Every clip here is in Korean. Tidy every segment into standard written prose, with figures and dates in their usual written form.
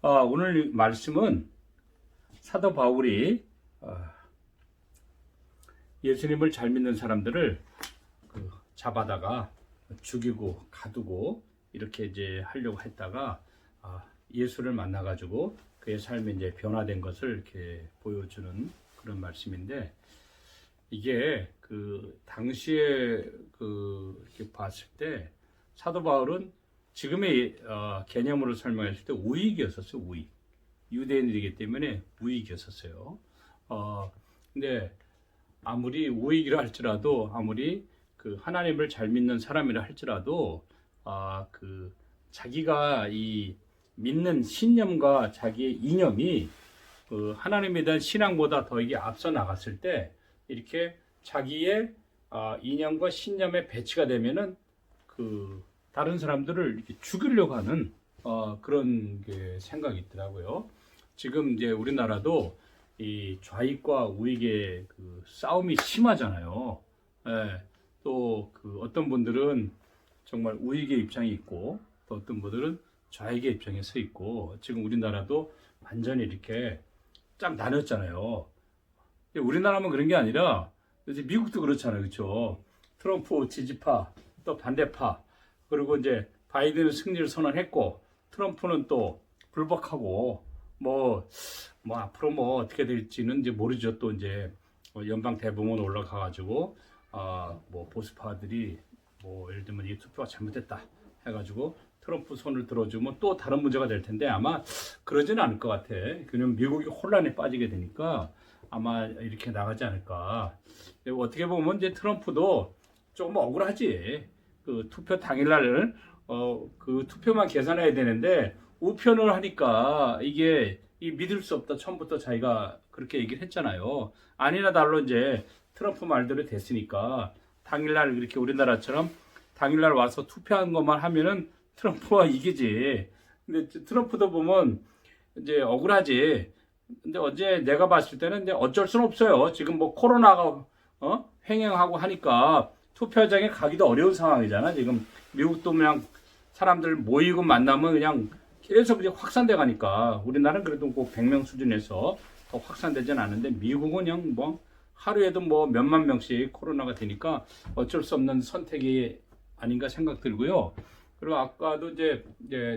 오늘 말씀은 사도 바울이 예수님을 잘 믿는 사람들을 잡아다가 죽이고 가두고 이렇게 이제 하려고 했다가 예수를 만나가지고 그의 삶이 이제 변화된 것을 이렇게 보여주는 그런 말씀인데, 이게 당시에 이렇게 봤을 때 사도 바울은 지금의 개념으로 설명했을 때 우익이었었어요. 우익. 유대인이기 때문에 우익이었었어요. 근데 아무리 우익이라 할지라도, 아무리 하나님을 잘 믿는 사람이라 할지라도, 자기가 이 믿는 신념과 자기의 이념이 하나님에 대한 신앙보다 더 이게 앞서 나갔을 때, 이렇게 자기의 이념과 신념에 배치가 되면은 다른 사람들을 이렇게 죽이려고 하는 그런 생각이 있더라고요. 지금 이제 우리나라도 이 좌익과 우익의 싸움이 심하잖아요. 예, 또 어떤 분들은 정말 우익의 입장이 있고, 또 어떤 분들은 좌익의 입장에 서 있고, 지금 우리나라도 완전히 이렇게 쫙 나눴잖아요. 우리나라만 그런 게 아니라 이제 미국도 그렇잖아요, 그렇죠? 트럼프 지지파, 또 반대파, 그리고 이제 바이든은 승리를 선언했고, 트럼프는 또 불복하고, 뭐 앞으로 뭐 어떻게 될지는 이제 모르죠. 또 이제 연방 대법원 올라가가지고 뭐 보수파들이 뭐 예를 들면 이 투표가 잘못됐다 해가지고 트럼프 손을 들어주면 또 다른 문제가 될 텐데, 아마 그러지는 않을 것 같아. 그냥 미국이 혼란에 빠지게 되니까 아마 이렇게 나가지 않을까. 어떻게 보면 이제 트럼프도 조금 억울하지. 투표 당일날 투표만 계산해야 되는데 우편을 하니까 이게 믿을 수 없다. 처음부터 자기가 그렇게 얘기를 했잖아요. 아니나 다를로 이제 트럼프 말대로 됐으니까 당일날 이렇게 우리나라처럼 당일날 와서 투표한 것만 하면은 트럼프가 이기지. 근데 트럼프도 보면 이제 억울하지. 근데 어제 내가 봤을 때는 이제 어쩔 수는 없어요. 지금 뭐 코로나가 횡행하고 하니까 투표장에 가기도 어려운 상황이잖아. 지금 미국도 그냥 사람들 모이고 만나면 그냥 계속 이제 확산돼 가니까, 우리나라는 그래도 꼭 100명 수준에서 더 확산되진 않는데, 미국은 그냥 뭐 하루에도 뭐 몇만 명씩 코로나가 되니까 어쩔 수 없는 선택이 아닌가 생각 들고요. 그리고 아까도 이제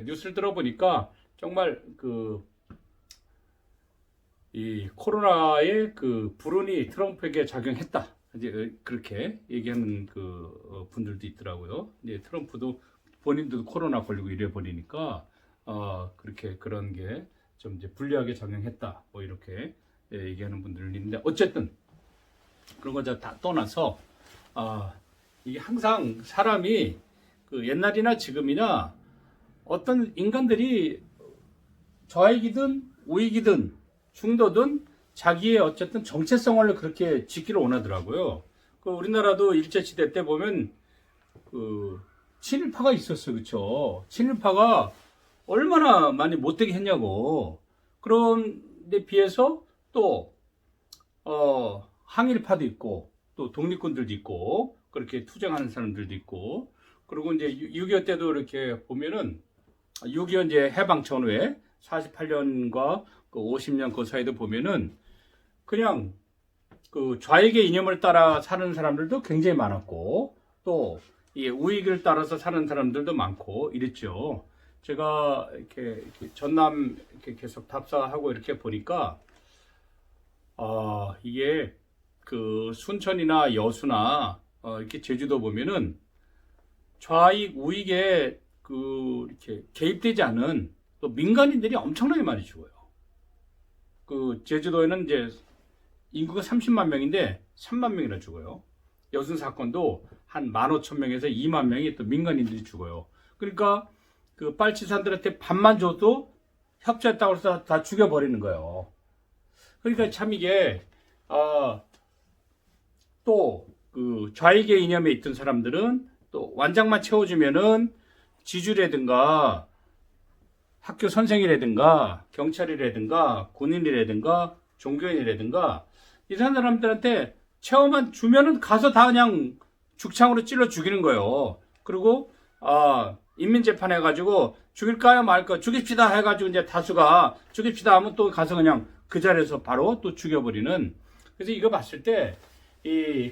뉴스를 들어보니까 정말 이 코로나의 불운이 트럼프에게 작용했다, 이제 그렇게 얘기하는 분들도 있더라고요. 이제 트럼프도 본인도 코로나 걸리고 이래 버리니까 그렇게 그런 게 좀 이제 불리하게 작용했다, 뭐 이렇게 얘기하는 분들이 있는데, 어쨌든 그런 거 다 떠나서 이게 항상 사람이 옛날이나 지금이나 어떤 인간들이 좌익이든 우익이든 중도든 자기의 어쨌든 정체성을 그렇게 지키려 원하더라고요. 우리나라도 일제시대 때 보면 친일파가 있었어요. 그쵸? 친일파가 얼마나 많이 못되게 했냐고. 그런데 비해서 또 항일파도 있고, 또 독립군들도 있고, 그렇게 투쟁하는 사람들도 있고, 그리고 이제 6.25 때도 이렇게 보면은 6.25 이제 해방 전후에 48년과 50년 그 사이도 보면은 그냥 좌익의 이념을 따라 사는 사람들도 굉장히 많았고, 또 이 우익을 따라서 사는 사람들도 많고 이랬죠. 제가 이렇게 전남 이렇게 계속 답사하고 이렇게 보니까 이게 순천이나 여수나 이렇게 제주도 보면은 좌익 우익에 이렇게 개입되지 않은 민간인들이 엄청나게 많이 죽어요. 제주도에는 이제 인구가 30만 명인데 3만 명이나 죽어요. 여순 사건도 한 15,000명에서 2만 명이 또 민간인들이 죽어요. 그러니까 빨치산들한테 밥만 줘도 협조했다고 해서 다 죽여버리는 거예요. 그러니까 참 이게 또 좌익의 이념에 있던 사람들은 또 완장만 채워주면은 지주라든가 학교 선생이라든가 경찰이라든가 군인이라든가 종교인이라든가 이런 사람들한테 체험만 주면은 가서 다 그냥 죽창으로 찔러 죽이는 거예요. 그리고 인민재판 해가지고 죽일까요 말까 죽입시다 해가지고 이제 다수가 죽입시다 하면 또 가서 그냥 그 자리에서 바로 또 죽여버리는. 그래서 이거 봤을 때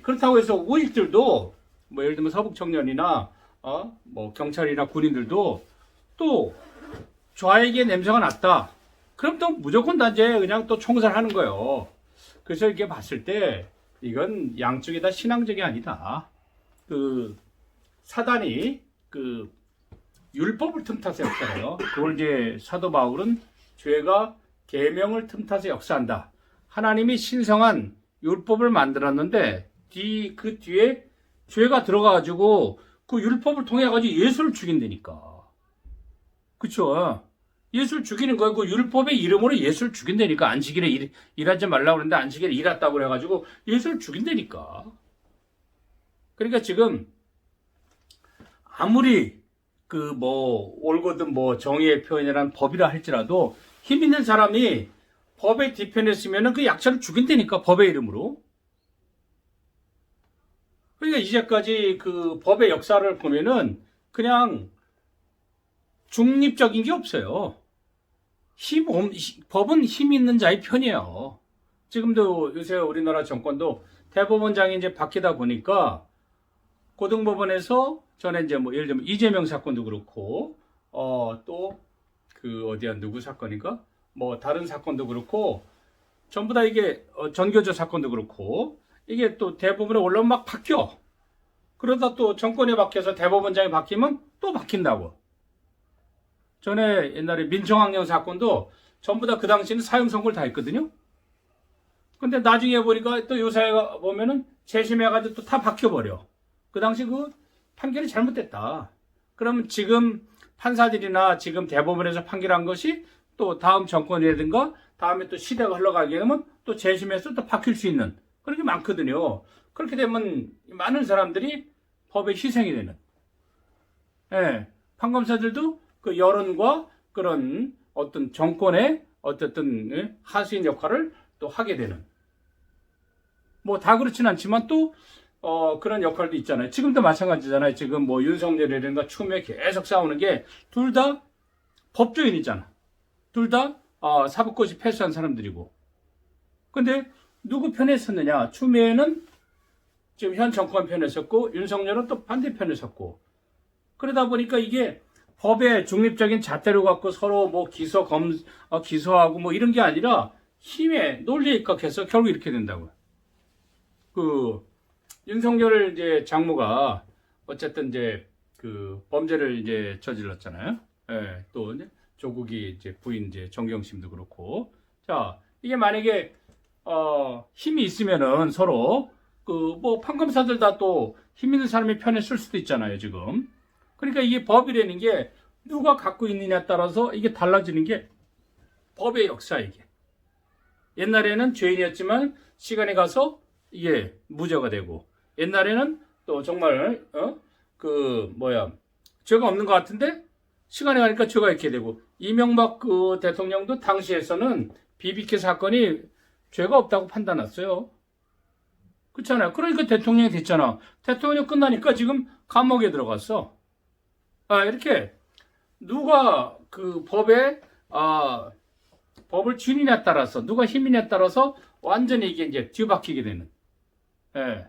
그렇다고 해서 우익들도 뭐 예를 들면 서북 청년이나 뭐 경찰이나 군인들도 또 좌익의 냄새가 났다. 그럼 또 무조건 다 이제 그냥 또 총살하는 거예요. 그래서 이렇게 봤을 때 이건 양쪽이 다 신앙적이 아니다. 그 사단이 그 율법을 틈타서 역사해요. 그걸 이제 사도 바울은 죄가 계명을 틈타서 역사한다. 하나님이 신성한 율법을 만들었는데 그 뒤에 죄가 들어가가지고 그 율법을 통해 가지고 예수를 죽인다니까. 그쵸? 예수를 죽이는 거예요. 그 율법의 이름으로 예수를 죽인다니까. 안식일에 일하지 말라고 그러는데 안식일에 일했다고 그래가지고 예수를 죽인다니까. 그러니까 지금 아무리 그 뭐 옳거든 뭐 정의의 표현이란 법이라 할지라도 힘 있는 사람이 법의 뒤편에 있으면은 그 약자를 죽인다니까. 법의 이름으로. 그러니까 이제까지 그 법의 역사를 보면은 그냥 중립적인 게 없어요. 법은 힘 있는 자의 편이에요. 지금도 요새 우리나라 정권도 대법원장이 이제 바뀌다 보니까 고등법원에서 전에 이제 뭐 예를 들면 이재명 사건도 그렇고 또 그 어디야 누구 사건인가 뭐 다른 사건도 그렇고 전부 다 이게 전교조 사건도 그렇고 이게 또 대법원에 올라오면 막 바뀌어. 그러다 또 정권이 바뀌어서 대법원장이 바뀌면 또 바뀐다고. 전에 옛날에 민청학령 사건도 전부 다 그 당시에는 사형 선고를 다 했거든요. 근데 나중에 보니까 또 요사에 보면은 재심해가지고 또 다 바뀌어버려. 그 당시 그 판결이 잘못됐다. 그러면 지금 판사들이나 지금 대법원에서 판결한 것이 또 다음 정권이라든가 다음에 또 시대가 흘러가게 되면 또 재심해서 또 바뀔 수 있는 그런 게 많거든요. 그렇게 되면 많은 사람들이 법에 희생이 되는. 예, 판검사들도 그 여론과 그런 어떤 정권의 어쨌든 하수인 역할을 또 하게 되는. 뭐 다 그렇진 않지만 또 그런 역할도 있잖아요. 지금도 마찬가지잖아요. 지금 뭐 윤석열이라든가 추미애 계속 싸우는 게 둘 다 법조인이잖아. 둘 다 사법고시 패스한 사람들이고. 근데 누구 편에 섰느냐? 추미애는 지금 현 정권 편에 섰고 윤석열은 또 반대편에 섰고. 그러다 보니까 이게 법의 중립적인 잣대로 갖고 서로 뭐 기소하고 뭐 이런 게 아니라 힘의 논리에 입각해서 결국 이렇게 된다고요. 그 윤석열 이제 장모가 어쨌든 이제 그 범죄를 이제 저질렀잖아요. 예, 또 이제 조국이 이제 부인 이제 정경심도 그렇고. 자, 이게 만약에 힘이 있으면은 서로 그 뭐 판검사들 다 또 힘 있는 사람이 편에 쓸 수도 있잖아요, 지금. 그러니까 이게 법이라는 게 누가 갖고 있느냐에 따라서 이게 달라지는 게 법의 역사 이게. 옛날에는 죄인이었지만 시간이 가서 이게 무죄가 되고 옛날에는 또 정말 죄가 없는 것 같은데 시간이 가니까 죄가 있게 되고 이명박 그 대통령도 당시에서는 BBK 사건이 죄가 없다고 판단했어요. 그렇잖아요. 그러니까 대통령이 됐잖아. 대통령 끝나니까 지금 감옥에 들어갔어. 이렇게 누가 그 법을 지니냐에 따라서 누가 힘이냐에 따라서 완전히 이게 이제 뒤바뀌게 되는. 예.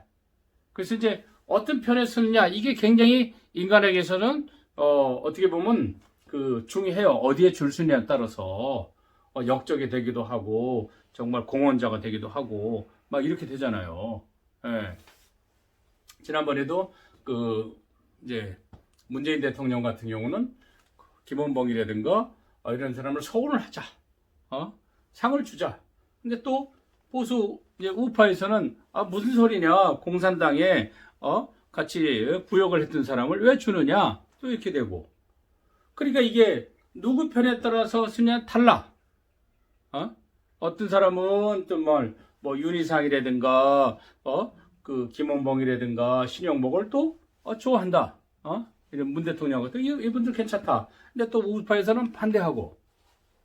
그래서 이제 어떤 편에 서느냐 이게 굉장히 인간에게서는 어떻게 보면 그 중요해요. 어디에 줄 서냐에 따라서 역적이 되기도 하고 정말 공헌자가 되기도 하고 막 이렇게 되잖아요. 예. 지난번에도 그 이제 문재인 대통령 같은 경우는 김원봉이라든가 이런 사람을 서울을 하자, 상을 주자. 근데 또 보수 이제 우파에서는 무슨 소리냐, 공산당에 같이 부역을 했던 사람을 왜 주느냐, 또 이렇게 되고. 그러니까 이게 누구 편에 따라서 쓰냐 달라. 어떤 사람은 또 뭐 윤희상이라든가 그 김원봉이라든가 신영복을 또 좋아한다. 이런 문 대통령 같은 이분들 괜찮다. 근데 또 우파에서는 반대하고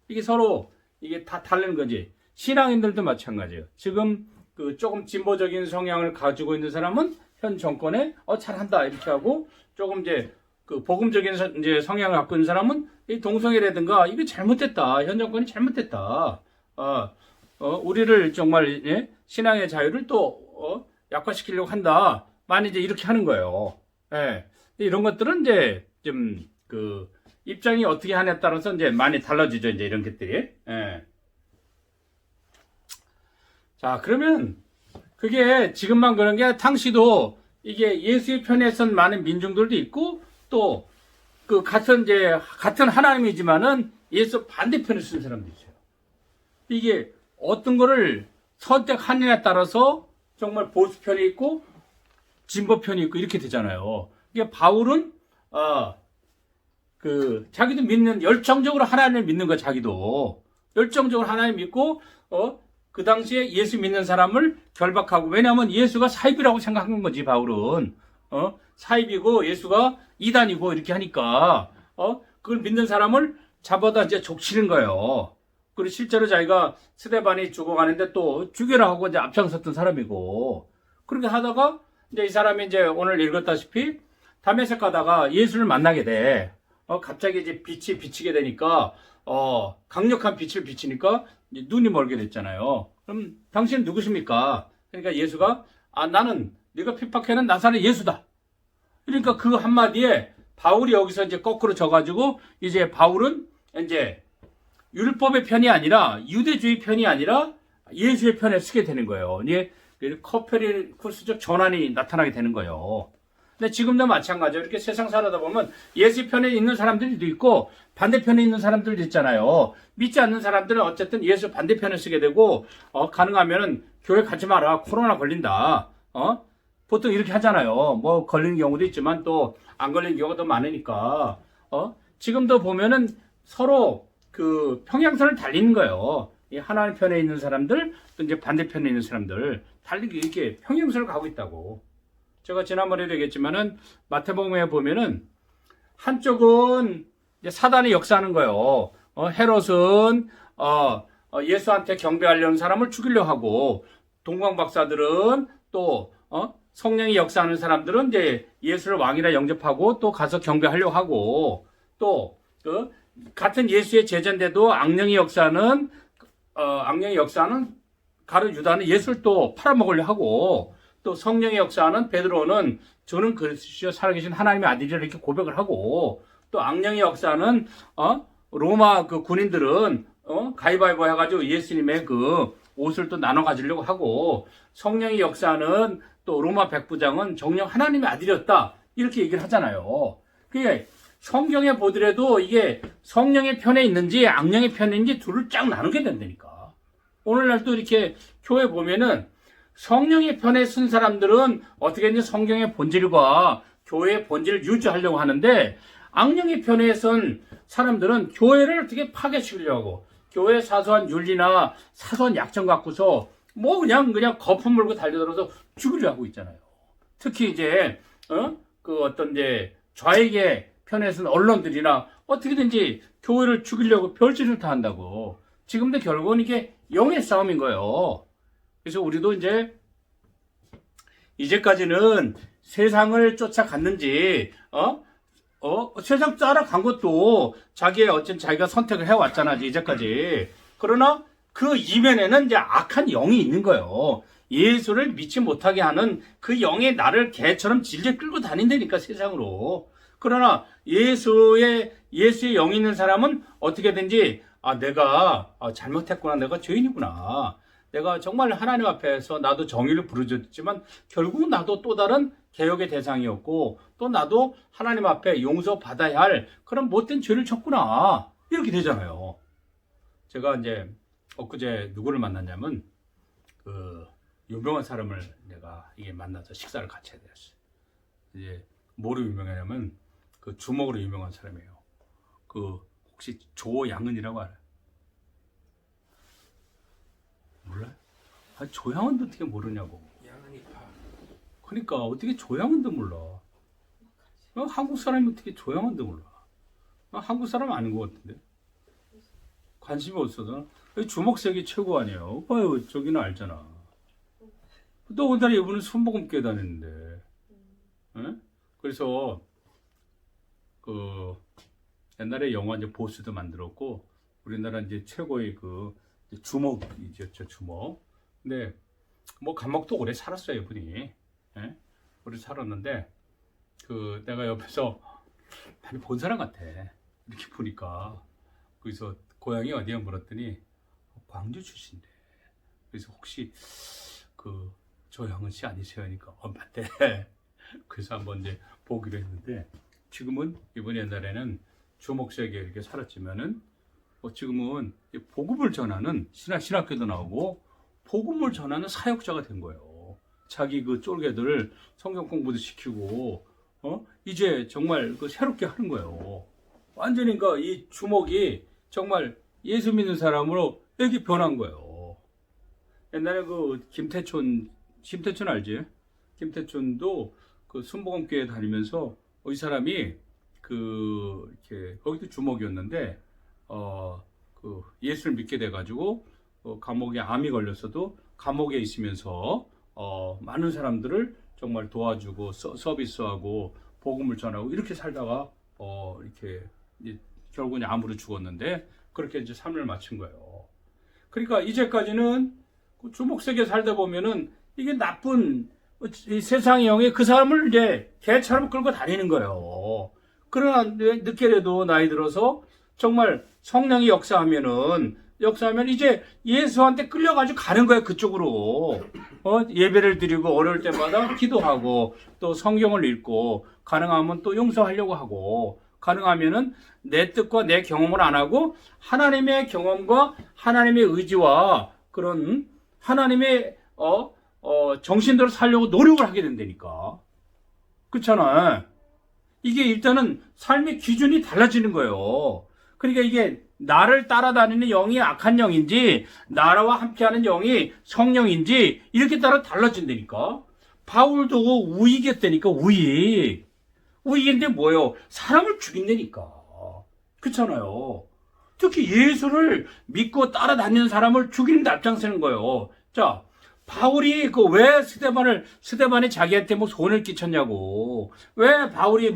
이게 서로 이게 다 다른 거지. 신앙인들도 마찬가지예요. 지금 그 조금 진보적인 성향을 가지고 있는 사람은 현 정권에 잘한다 이렇게 하고 조금 이제 그 복음적인 이제 성향을 갖고 있는 사람은 이 동성애라든가 이게 잘못됐다. 현 정권이 잘못됐다. 우리를 정말 예? 신앙의 자유를 또 약화시키려고 한다. 많이 이제 이렇게 하는 거예요. 예. 이런 것들은 이제 좀 그 입장이 어떻게 하냐에 따라서 이제 많이 달라지죠. 이제 이런 것들이. 예. 자, 그러면 그게 지금만 그런 게 당시도 이게 예수의 편에 선 많은 민중들도 있고 또 그 같은 하나님이지만은 예수 반대편에 쓴 사람도 있어요. 이게 어떤 거를 선택하느냐에 따라서 정말 보수편이 있고 진보편이 있고 이렇게 되잖아요. 이게 바울은 자기도 믿는 열정적으로 하나님을 믿는 거 자기도 열정적으로 하나님 믿고 그 당시에 예수 믿는 사람을 결박하고 왜냐하면 예수가 사입이라고 생각한 거지 바울은 사입이고 예수가 이단이고 이렇게 하니까 그걸 믿는 사람을 잡아다 이제 족치는 거예요. 그리고 실제로 자기가 스데반이 죽어가는데 또 죽여라 하고 이제 앞장섰던 사람이고 그렇게 하다가 이제 이 사람이 이제 오늘 읽었다시피 다메섹 가다가 예수를 만나게 돼. 갑자기 이제 빛이 비치게 되니까 강력한 빛을 비치니까 이제 눈이 멀게 됐잖아요. 그럼 당신은 누구십니까? 그러니까 예수가 나는 네가 핍박해는 나사렛 예수다. 그러니까 그 한마디에 바울이 여기서 이제 거꾸로 져가지고 이제 바울은 이제 율법의 편이 아니라 유대주의 편이 아니라 예수의 편에 서게 되는 거예요. 이게 코페르니쿠스적 전환이 나타나게 되는 거예요. 근데 지금도 마찬가지예요. 이렇게 세상 살아다 보면 예수 편에 있는 사람들도 있고 반대편에 있는 사람들도 있잖아요. 믿지 않는 사람들은 어쨌든 예수 반대편에 서게 되고 가능하면은 교회 가지 마라. 코로나 걸린다. 보통 이렇게 하잖아요. 뭐 걸리는 경우도 있지만 또 안 걸리는 경우가 더 많으니까 지금도 보면은 서로 그 평행선을 달리는 거예요. 이 하나님 편에 있는 사람들 또 이제 반대편에 있는 사람들 달리기 이렇게 평행선을 가고 있다고. 제가 지난번에도 얘기했지만은 마태복음에 보면은 한쪽은 이제 사단이 역사하는 거예요. 헤롯은 예수한테 경배하려는 사람을 죽이려 하고 동방 박사들은 또 성령이 역사하는 사람들은 이제 예수를 왕이라 영접하고 또 가서 경배하려고 하고 또 같은 예수의 제자인데도 악령이 역사하는 가룟 유다는 예수를 또 팔아먹으려 하고 또 성령의 역사하는 베드로는 저는 그리스도시요 살아계신 하나님의 아들이라 이렇게 고백을 하고 또 악령의 역사하는 로마 그 군인들은 가위바위보 해가지고 예수님의 그 옷을 또 나눠 가지려고 하고 성령의 역사하는 또 로마 백부장은 정녕 하나님의 아들이었다 이렇게 얘기를 하잖아요. 그게 성경에 보더라도 이게 성령의 편에 있는지 악령의 편에 있는지 둘을 쫙 나누게 된다니까. 오늘날도 이렇게 교회 보면은 성령의 편에 쓴 사람들은 어떻게 했냐 성경의 본질과 교회의 본질을 유지하려고 하는데 악령의 편에 선 사람들은 교회를 어떻게 파괴시키려고 하고 교회의 사소한 윤리나 사소한 약점 갖고서 뭐 그냥 거품 물고 달려들어서 죽으려 하고 있잖아요. 특히 이제 그 어떤 이제 좌익의 편에 선 언론들이나 어떻게든지 교회를 죽이려고 별짓을 다 한다고. 지금도 결국은 이게 영의 싸움인 거예요. 그래서 우리도 이제까지는 세상을 쫓아갔는지, 세상 따라간 것도 자기가 선택을 해왔잖아, 이제까지. 그러나 그 이면에는 이제 악한 영이 있는 거예요. 예수를 믿지 못하게 하는 그 영이 나를 개처럼 질질 끌고 다닌다니까, 세상으로. 그러나 예수의 영이 있는 사람은 어떻게든지, 내가 잘못했구나, 내가 죄인이구나. 내가 정말 하나님 앞에서 나도 정의를 부르짖지만 결국 나도 또 다른 개혁의 대상이었고 또 나도 하나님 앞에 용서받아야 할 그런 못된 죄를 졌구나. 이렇게 되잖아요. 제가 이제 엊그제 누구를 만났냐면 그 유명한 사람을 내가 이게 만나서 식사를 같이 해야 됐어요. 이제 뭐로 유명하냐면 그 주먹으로 유명한 사람이에요. 그 혹시 조양은이라고 알아요? 몰라요? 조양은도 어떻게 모르냐고. 양은이파. 그러니까 어떻게 조양은도 몰라. 한국 사람이 어떻게 조양은도 몰라. 한국 사람 아닌 것 같은데. 관심이 없어서. 주먹색이 최고 아니에요. 봐요, 저기는 알잖아. 또 오늘날 이분은 손목음 깨 다니는데. 그래서 옛날에 영화 이제 보스도 만들었고 우리나라 이제 최고의 그 주먹이죠, 주먹. 근데 뭐 감옥도 오래 살았어요, 이분이. 예? 오래 살았는데 그 내가 옆에서 많이 본 사람 같아. 이렇게 보니까. 그래서 고향이 어디야 물었더니 광주 출신인데. 그래서 혹시 그 조영은 씨 아니세요? 하니까 맞대. 그래서 한번 이제 보기로 했는데 지금은 이번 옛날에는 주목세계 이렇게 살았지만은 지금은 복음을 전하는 신학교도 나오고 복음을 전하는 사역자가 된 거예요. 자기 그 쫄개들 성경 공부도 시키고 이제 정말 그 새롭게 하는 거예요. 완전히 그러니까 이 주목이 정말 예수 믿는 사람으로 이렇게 변한 거예요. 옛날에 그 김태촌 알지? 김태촌도 그 순복음교회 다니면서 이 사람이 그 이렇게 거기도 주목이었는데 그 예수를 믿게 돼가지고 감옥에 암이 걸렸어도 감옥에 있으면서 많은 사람들을 정말 도와주고 서비스하고 복음을 전하고 이렇게 살다가 이렇게 이제 결국은 암으로 죽었는데 그렇게 이제 삶을 마친 거예요. 그러니까 이제까지는 주목세계 살다 보면은 이게 나쁜 이 세상의 영이 그 사람을 이제 개처럼 끌고 다니는 거예요. 그러나 늦게라도 나이 들어서 정말 성령이 역사하면 이제 예수한테 끌려가지고 가는 거예요. 그쪽으로 예배를 드리고 어려울 때마다 기도하고 또 성경을 읽고 가능하면 또 용서하려고 하고 가능하면은 내 뜻과 내 경험을 안 하고 하나님의 경험과 하나님의 의지와 그런 하나님의 정신대로 살려고 노력을 하게 된다니까. 그렇잖아. 이게 일단은 삶의 기준이 달라지는 거예요. 그러니까 이게 나를 따라다니는 영이 악한 영인지 나라와 함께하는 영이 성령인지 이렇게 따라 달라진다니까. 바울도 우익이었다니까. 우익인데 뭐예요? 사람을 죽인다니까. 그렇잖아요. 특히 예수를 믿고 따라다니는 사람을 죽이는 데 앞장서는 거예요. 자, 바울이 왜 스데반이 자기한테 뭐 손을 끼쳤냐고. 왜 바울이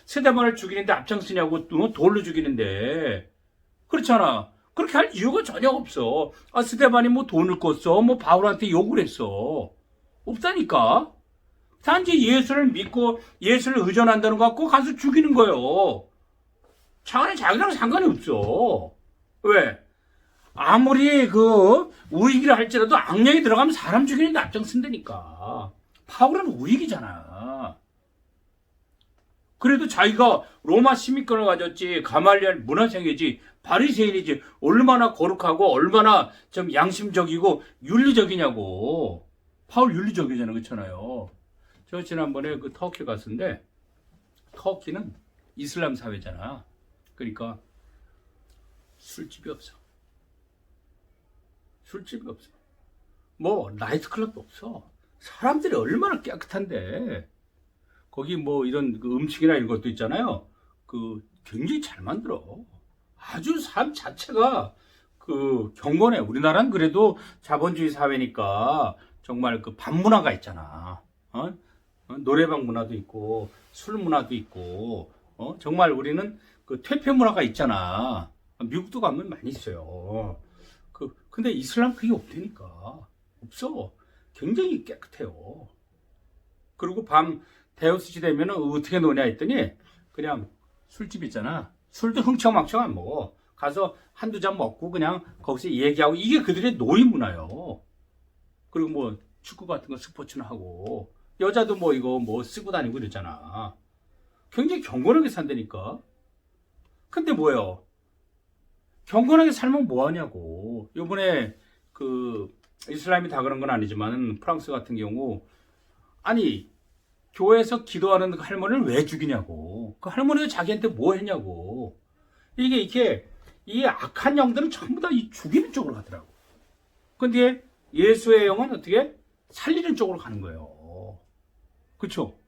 스데반을 죽이는데 앞장서냐고. 돌로 죽이는데. 그렇잖아. 그렇게 할 이유가 전혀 없어. 스데반이 뭐 돈을 꿨어. 뭐 바울한테 욕을 했어. 없다니까. 단지 예수를 믿고 예수를 의존한다는 거 갖고 가서 죽이는 거예요. 자기랑 상관이 없어. 왜? 아무리 우익이라 할지라도 악령이 들어가면 사람 죽이는 데 앞장쓴다니까. 바울은 우익이잖아. 그래도 자기가 로마 시민권을 가졌지, 가말리엘 문화생이지, 바리새인이지, 얼마나 거룩하고 얼마나 좀 양심적이고 윤리적이냐고. 바울 윤리적이잖아. 그렇잖아요. 저 지난번에 터키 갔는데 터키는 이슬람 사회잖아. 그러니까 술집이 없어. 뭐 나이트클럽도 없어. 사람들이 얼마나 깨끗한데. 거기 뭐 이런 음식이나 이런 것도 있잖아요. 굉장히 잘 만들어. 아주 삶 자체가 경건해. 우리나라는 그래도 자본주의 사회니까 정말 밥 문화가 있잖아. 노래방 문화도 있고 술 문화도 있고 정말 우리는 퇴폐 문화가 있잖아. 미국도 가면 많이 있어요. 근데 이슬람 그게 없다니까. 없어. 굉장히 깨끗해요. 그리고 밤 대여섯시 되면 어떻게 노냐 했더니 그냥 술집 있잖아. 술도 흥청망청 안 먹어. 가서 한두 잔 먹고 그냥 거기서 얘기하고 이게 그들의 노예 문화예요. 그리고 뭐 축구 같은 거 스포츠나 하고 여자도 뭐 이거 뭐 쓰고 다니고 그러잖아. 굉장히 경건하게 산다니까. 근데 뭐예요? 경건하게 살면 뭐하냐고. 요번에 이슬람이 다 그런 건 아니지만 프랑스 같은 경우 아니 교회에서 기도하는 그 할머니를 왜 죽이냐고. 그 할머니가 자기한테 뭐 했냐고. 이게 이 악한 영들은 전부 다 이 죽이는 쪽으로 가더라고. 근데 예수의 영은 어떻게 살리는 쪽으로 가는 거예요. 그쵸?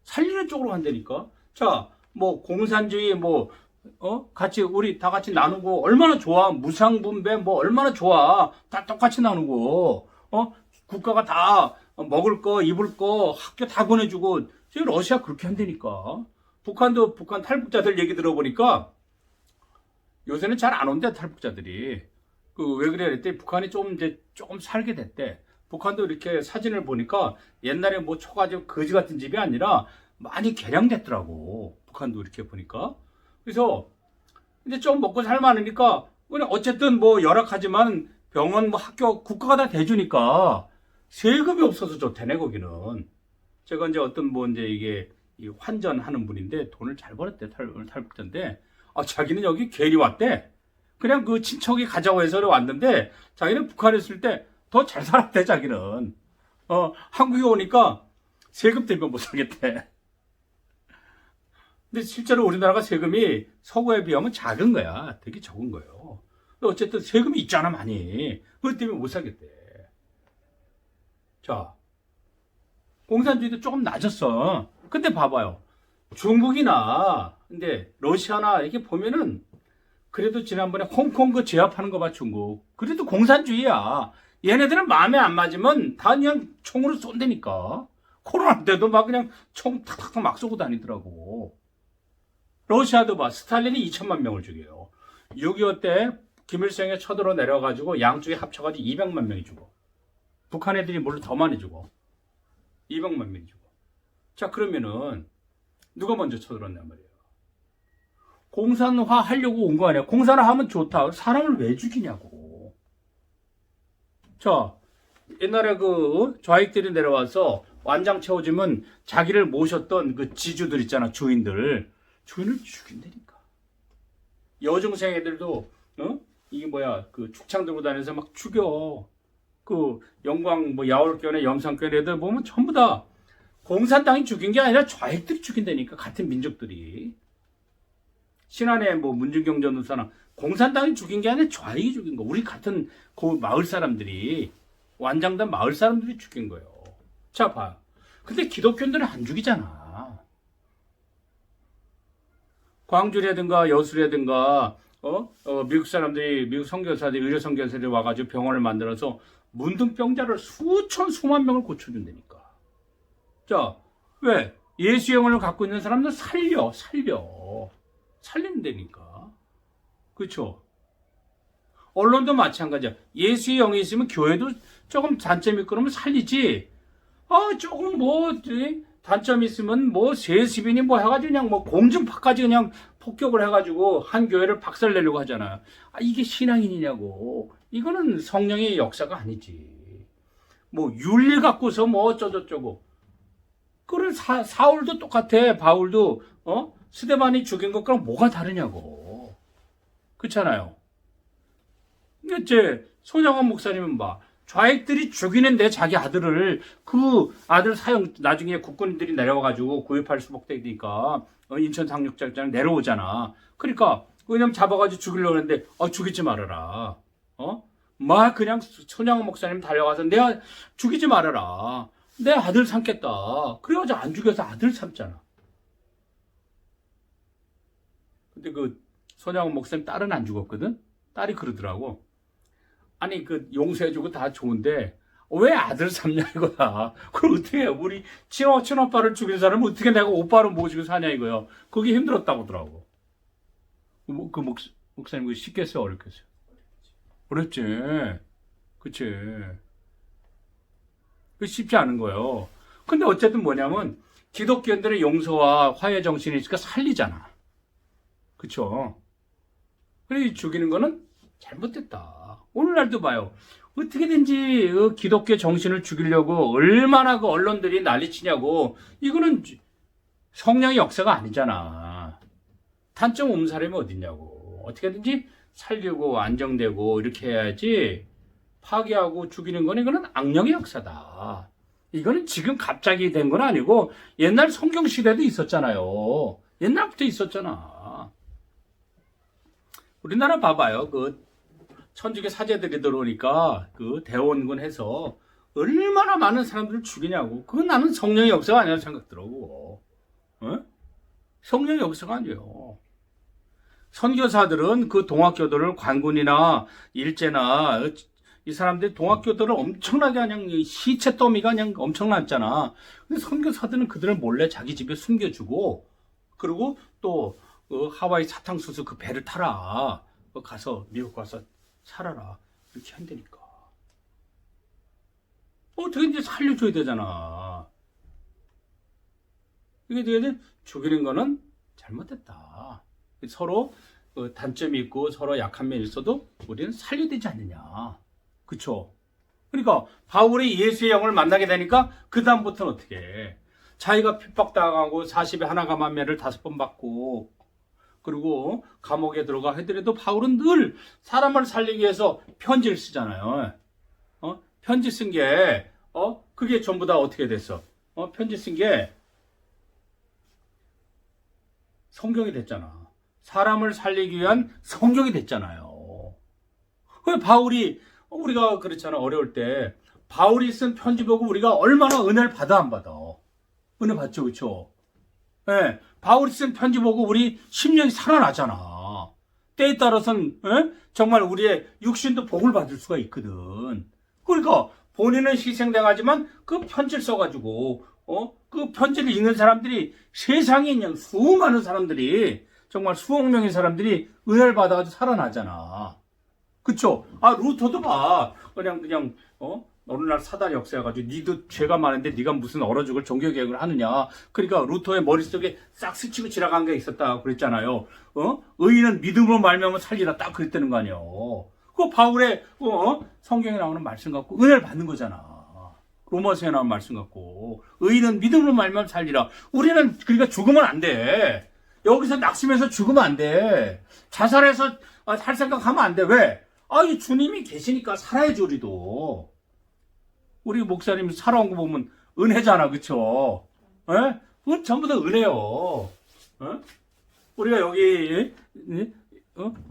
살리는 쪽으로 간다니까. 자, 뭐 공산주의 우리 다 같이 나누고 얼마나 좋아. 무상분배 뭐 얼마나 좋아. 다 똑같이 나누고 국가가 다 먹을 거 입을 거 학교 다 보내주고 지금 러시아 그렇게 한다니까. 북한도 북한 탈북자들 얘기 들어보니까 요새는 잘 안 온대, 탈북자들이. 그 왜 그래 그랬더니 북한이 조금 살게 됐대. 북한도 이렇게 사진을 보니까 옛날에 뭐 초가집 거지 같은 집이 아니라 많이 개량됐더라고. 북한도 이렇게 보니까. 그래서 근데 좀 먹고 살만하니까 그냥 어쨌든 뭐 열악하지만 병원 뭐 학교 국가가 다 대주니까 세금이 없어서 좋대네 거기는. 제가 이제 어떤 뭐 이제 이게 이 환전하는 분인데 돈을 잘 벌었대, 탈북자인데 자기는 여기 괜히 왔대. 그냥 그 친척이 가자고 해서 왔는데 자기는 북한에 있을 때 더 잘 살았대 자기는. 한국에 오니까 세금 때문에 못 살겠대. 근데 실제로 우리나라가 세금이 서구에 비하면 작은 거야. 되게 적은 거예요. 어쨌든 세금이 있잖아 많이. 그것 때문에 못 살겠대. 자, 공산주의도 조금 낮았어. 근데 봐봐요. 중국이나 근데 러시아나 이렇게 보면은 그래도 지난번에 홍콩 그 제압하는 거 봐 중국. 그래도 공산주의야. 얘네들은 마음에 안 맞으면 다 그냥 총으로 쏜다니까. 코로나 때도 막 그냥 총 탁탁탁 막 쏘고 다니더라고. 러시아도 봐. 스탈린이 2천만 명을 죽여요. 6.25 때 김일성이 쳐들어 내려가지고 양쪽에 합쳐가지고 200만 명이 죽어. 북한 애들이 물론 더 많이 죽어. 200만 명이 죽어. 자, 그러면은 누가 먼저 쳐들었냔 말이에요. 공산화 하려고 온 거 아니야. 공산화 하면 좋다. 사람을 왜 죽이냐고. 자, 옛날에 그 좌익들이 내려와서 완장 채워주면 자기를 모셨던 그 지주들 있잖아. 주인을 죽인다니까. 여중생 애들도 이게 뭐야 그 축창 들고 다니면서 막 죽여. 그 영광 뭐 야월교회 염산교회 애들 보면 전부 다 공산당이 죽인 게 아니라 좌익들이 죽인다니까. 같은 민족들이. 신안에 뭐 문준경 전도사나 공산당이 죽인 게 아니라 좌익이 죽인 거. 우리 같은 그 마을 사람들이 완장단 마을 사람들이 죽인 거예요. 자, 봐. 근데 기독교인들은 안 죽이잖아. 광주라든가 여수라든가 미국 사람들이 미국 선교사들이 의료 선교사들이 와가지고 병원을 만들어서 문둥병자를 수만 명을 고쳐준다니까. 자, 왜? 예수의 영혼을 갖고 있는 사람들 살린다니까. 그렇죠? 언론도 마찬가지야. 예수의 영이 있으면 교회도 조금 단점이 있고 그러면 살리지. 조금 뭐 단점이 있으면 뭐 세습이니 뭐 해가지고 그냥 뭐 공중파까지 그냥 폭격을 해가지고 한 교회를 박살내려고 하잖아요. 이게 신앙인이냐고. 이거는 성령의 역사가 아니지. 뭐 윤리 갖고서 뭐 어쩌고저쩌고. 그런 사울도 똑같아. 바울도 스데반이 죽인 것과는 뭐가 다르냐고. 그렇잖아요. 이제 손양원 목사님은 봐. 좌익들이 죽이는데 자기 아들을 그 아들 사형 나중에 국군들이 내려와가지고 9.18 수복되니까 인천 상륙작전 내려오잖아. 그러니까 왜냐면 잡아가지고 죽이려고 했는데 죽이지 말아라. 막 그냥 손양원 목사님 달려가서 내가 죽이지 말아라. 내 아들 삼겠다. 그래가지고 안 죽여서 아들 삼잖아. 근데 그 손양원 목사님 딸은 안 죽었거든. 딸이 그러더라고. 아니 그 용서해주고 다 좋은데 왜 아들 삼냐 이거야. 그걸 어떻게 해. 우리 친오빠를 죽인 사람은 어떻게 내가 오빠를 모시고 사냐 이거야. 그게 힘들었다고 하더라고. 그 목사님 쉽겠어요 어렵겠어요? 어렵지. 그치. 그 쉽지 않은 거예요. 근데 어쨌든 뭐냐면 기독교인들의 용서와 화해 정신이 있으니까 살리잖아. 그쵸? 그래 죽이는 거는 잘못됐다. 오늘날도 봐요. 어떻게든지 기독교 정신을 죽이려고 얼마나 그 언론들이 난리치냐고. 이거는 성령의 역사가 아니잖아. 단점 없는 사람이 어딨냐고. 어떻게든지 살리고 안정되고 이렇게 해야지. 파괴하고 죽이는 건 이거는 악령의 역사다. 이거는 지금 갑자기 된 건 아니고 옛날 성경 시대도 있었잖아요. 옛날부터 있었잖아. 우리나라 봐봐요. 그 천주교 사제들이 들어오니까 그 대원군 해서 얼마나 많은 사람들을 죽이냐고. 그건 나는 성령의 역사가 아니라고 생각 들어. 성령의 역사가 아니에요. 선교사들은 그 동학교들을 관군이나 일제나 이 사람들이 동학교들을 엄청나게 그냥 시체 더미가 그냥 엄청났잖아. 근데 선교사들은 그들을 몰래 자기 집에 숨겨주고 그리고 또 하와이 사탕수수 그 배를 타라. 가서 미국 가서 살아라. 이렇게 한다니까. 어떻게 이제 살려줘야 되잖아. 이게 되게 죽이는 거는 잘못됐다. 서로 단점이 있고 서로 약한 면이 있어도 우리는 살려야 되지 않느냐. 그쵸? 그러니까 바울이 예수의 영을 만나게 되니까 그 다음부터는 어떻게 해? 자기가 핍박당하고 40에 하나 감한매를 5번 받고 그리고 감옥에 들어가 하더라도 바울은 늘 사람을 살리기 위해서 편지를 쓰잖아요. 편지 쓴 게 그게 전부 다 어떻게 됐어? 편지 쓴 게 성경이 됐잖아. 사람을 살리기 위한 성경이 됐잖아요. 왜 바울이 우리가 그렇잖아. 어려울 때 바울이 쓴 편지 보고 우리가 얼마나 은혜를 받아 안 받아? 은혜 받죠, 그렇죠? 네, 바울이 쓴 편지 보고 우리 심령이 살아나잖아. 때에 따라서는 정말 우리의 육신도 복을 받을 수가 있거든. 그러니까 본인은 희생당하지만 그 편지를 써가지고 그 편지를 읽는 사람들이 세상에 그냥 수많은 사람들이 정말 수억 명의 사람들이 은혜를 받아가지고 살아나잖아. 그쵸? 루터도 봐. 그냥 어느 날 사단이 역사해가지고 니도 죄가 많은데 네가 무슨 얼어 죽을 종교개혁을 하느냐. 그러니까 루터의 머릿속에 싹 스치고 지나간 게 있었다 그랬잖아요. 의인은 믿음으로 말미암아 살리라 딱 그랬다는 거 아니에요. 그 바울의 성경에 나오는 말씀 갖고 은혜를 받는 거잖아. 로마서에 나오는 말씀 갖고 의인은 믿음으로 말미암아 살리라. 우리는 그러니까 죽으면 안 돼. 여기서 낙심해서 죽으면 안 돼. 자살해서 살 생각하면 안 돼. 왜? 이 주님이 계시니까 살아야지 우리도. 우리 목사님 살아온 거 보면 은혜잖아, 그쵸? 그건 전부 다 은혜요. 우리가 여기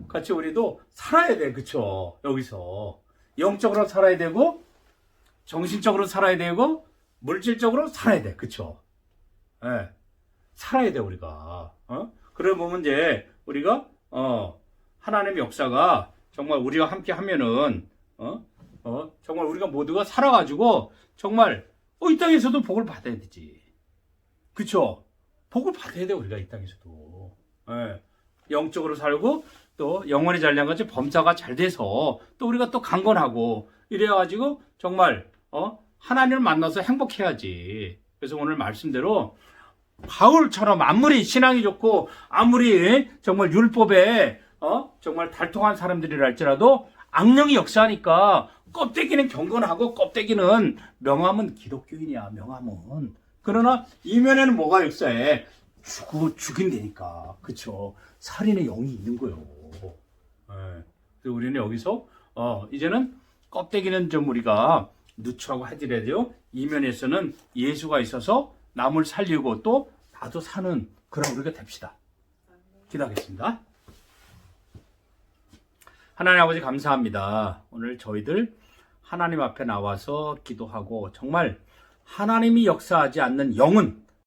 같이 우리도 살아야 돼, 그쵸? 여기서 영적으로 살아야 되고 정신적으로 살아야 되고 물질적으로 살아야 돼, 그쵸? 살아야 돼 우리가. 그래 보면 이제 우리가 하나님의 역사가 정말 우리가 함께 하면은 정말 우리가 모두가 살아가지고 정말 이 땅에서도 복을 받아야 되지. 그쵸? 복을 받아야 돼 우리가 이 땅에서도. 영적으로 살고 또 영혼이 잘량같이 범사가 잘 돼서 또 우리가 또 강건하고 이래가지고 정말 하나님을 만나서 행복해야지. 그래서 오늘 말씀대로 바울처럼 아무리 신앙이 좋고 아무리 정말 율법에 정말 달통한 사람들이라 할지라도 악령이 역사하니까 껍데기는 경건하고 껍데기는 명함은 기독교인이야. 명함은. 그러나 이면에는 뭐가 역사해? 죽인다니까. 그쵸? 살인의 영이 있는 거예요. 그래서 우리는 여기서 이제는 껍데기는 좀 우리가 누추하고 하더라도 이면에서는 예수가 있어서 남을 살리고 또 나도 사는 그런 우리가 됩시다. 기도하겠습니다. 하나님 아버지 감사합니다. 오늘 저희들 하나님 앞에 나와서 기도하고 정말 하나님이 역사하지 않는 영은